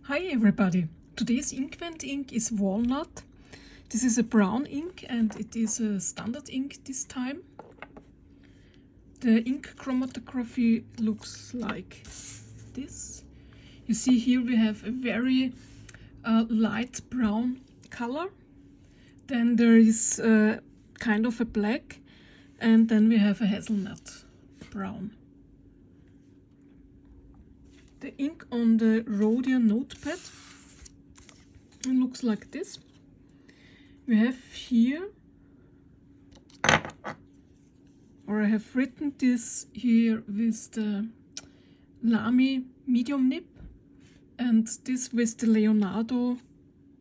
Hi everybody! Today's Inkvent ink is Walnut. This is a brown ink and it is a standard ink this time. The ink chromatography looks like this. You see here we have a very light brown color. Then there is kind of a black, and then we have a hazelnut brown. The ink on the Rhodia notepad looks like this. We have here, or I have written this here with the Lamy medium nib, and this with the Leonardo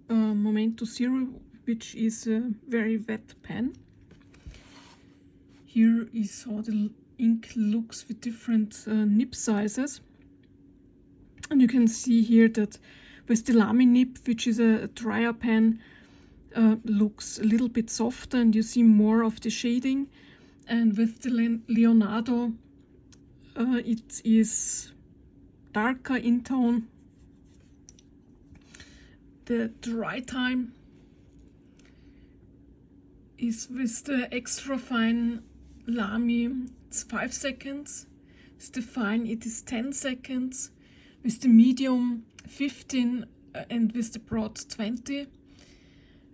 Momento Zero, which is a very wet pen. Here is how the ink looks with different nib sizes. And you can see here that with the Lamy nib, which is a drier pen, looks a little bit softer and you see more of the shading. And with the Leonardo, it is darker in tone. The dry time is with the extra fine Lamy, it's 5 seconds. With the fine, it is 10 seconds. With the medium 15 and with the broad 20,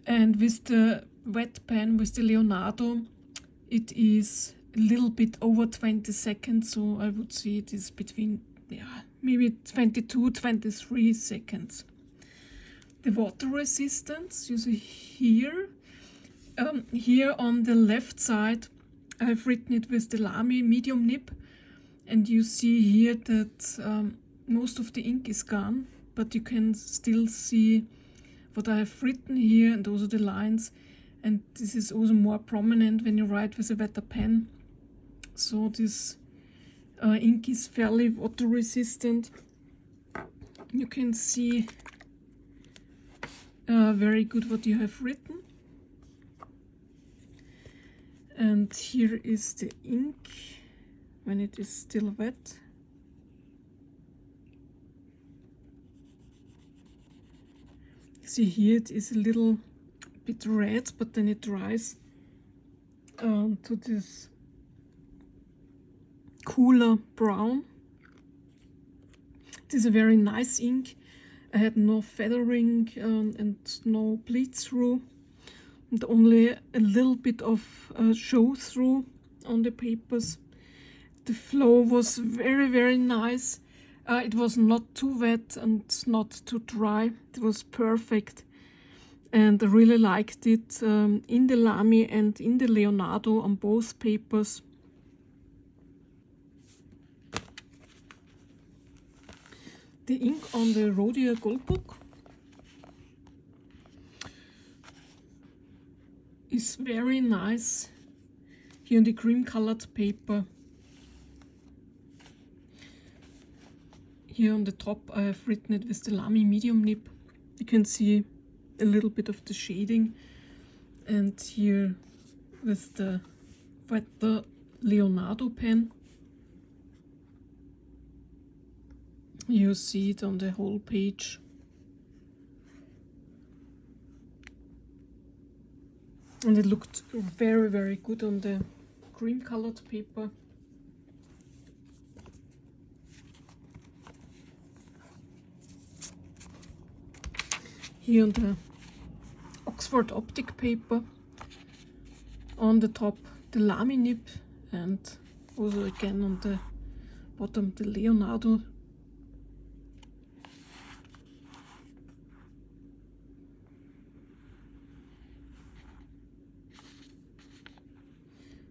and with the wet pen with the Leonardo it is a little bit over 20 seconds, so I would say it is between maybe 22-23 seconds. The water resistance you see here. Here on the left side I've written it with the Lamy medium nib, and you see here that most of the ink is gone, but you can still see what I have written here and also the lines, and this is also more prominent when you write with a wetter pen. So this ink is fairly water resistant. You can see very good what you have written. And here is the ink when it is still wet. See here it is a little bit red, but then it dries to this cooler brown. It is a very nice ink. I had no feathering and no bleed through, and only a little bit of show through on the papers. The flow was very nice. It was not too wet and not too dry. It was perfect, and I really liked it in the Lamy and in the Leonardo on both papers. The ink on the Rhodia Gold Book is very nice here on the cream colored paper. Here on the top I have written it with the Lamy medium nib. You can see a little bit of the shading, and here with the wetter Leonardo pen you see it on the whole page. And it looked very good on the cream colored paper. Here on the Oxford Optic paper, on the top the Lamy nib, and also again on the bottom the Leonardo.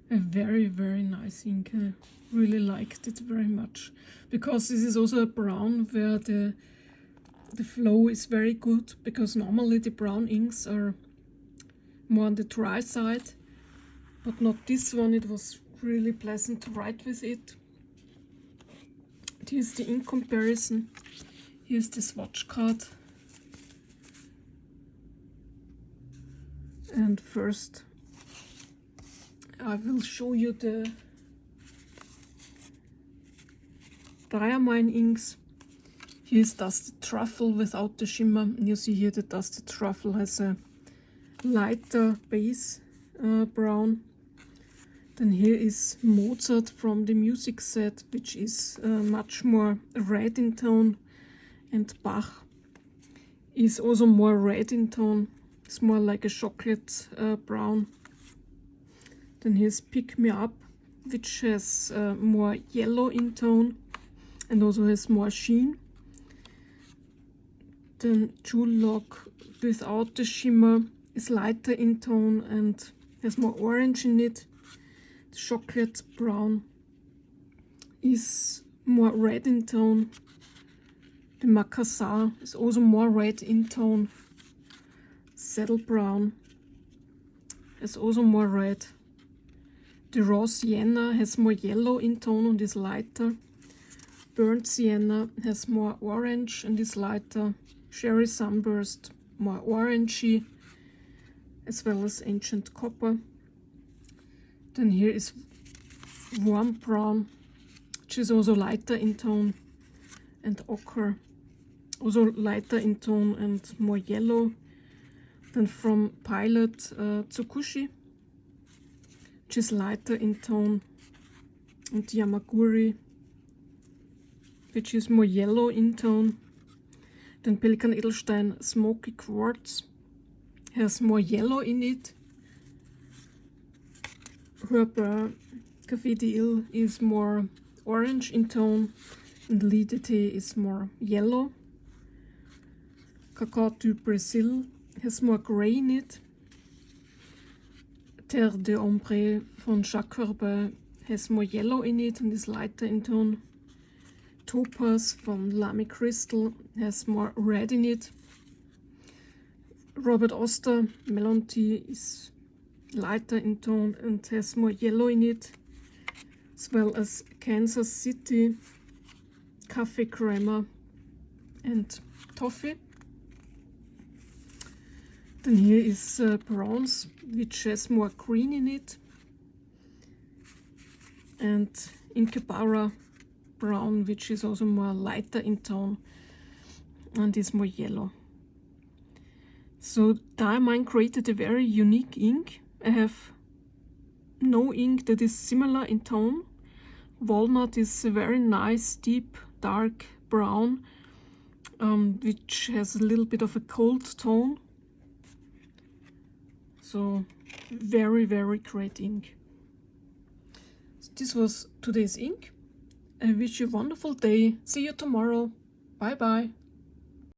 A very nice ink. I really liked it very much, because this is also a brown where the flow is very good, because normally the brown inks are more on the dry side, but not this one. It was really pleasant to write with it. Here's the ink comparison. Here's the swatch card. And first I will show you the Diamine inks. Here's Dusted Truffle without the shimmer. You see here the Dusted Truffle has a lighter base brown. Then here is Mozart from the music set, which is much more red in tone, and Bach is also more red in tone. It's more like a chocolate brown. Then here's Pick Me Up, which has more yellow in tone and also has more sheen. Then Jewel Lock without the shimmer is lighter in tone and has more orange in it. The chocolate brown is more red in tone. The Macassar is also more red in tone. Saddle Brown is also more red. The Raw Sienna has more yellow in tone and is lighter. Burnt Sienna has more orange and is lighter. Sherry Sunburst more orangey, as well as Ancient Copper. Then here is Warm Brown, which is also lighter in tone, and Ochre, also lighter in tone and more yellow. Then from Pilot Tsukushi, which is lighter in tone, and Yamaguri, which is more yellow in tone. Then Pelikan Edelstein Smoky Quartz has more yellow in it. Herbert Café d'Ile is more orange in tone, and Lidete is more yellow. Cacao du Brazil has more grey in it. Terre de Ombre von Jacques Herbert has more yellow in it and is lighter in tone. Topaz from Lamy Crystal has more red in it. Robert Oster Melon Tea is lighter in tone and has more yellow in it, as well as Kansas City Cafe Crema and Toffee. Then here is Bronze, which has more green in it, and Inkabara Brown, which is also more lighter in tone and is more yellow. So Diamine created a very unique ink. I have no ink that is similar in tone. Walnut is a very nice deep dark brown, which has a little bit of a cold tone. So very, very great ink. So this was today's ink. I wish you a wonderful day. See you tomorrow. Bye bye.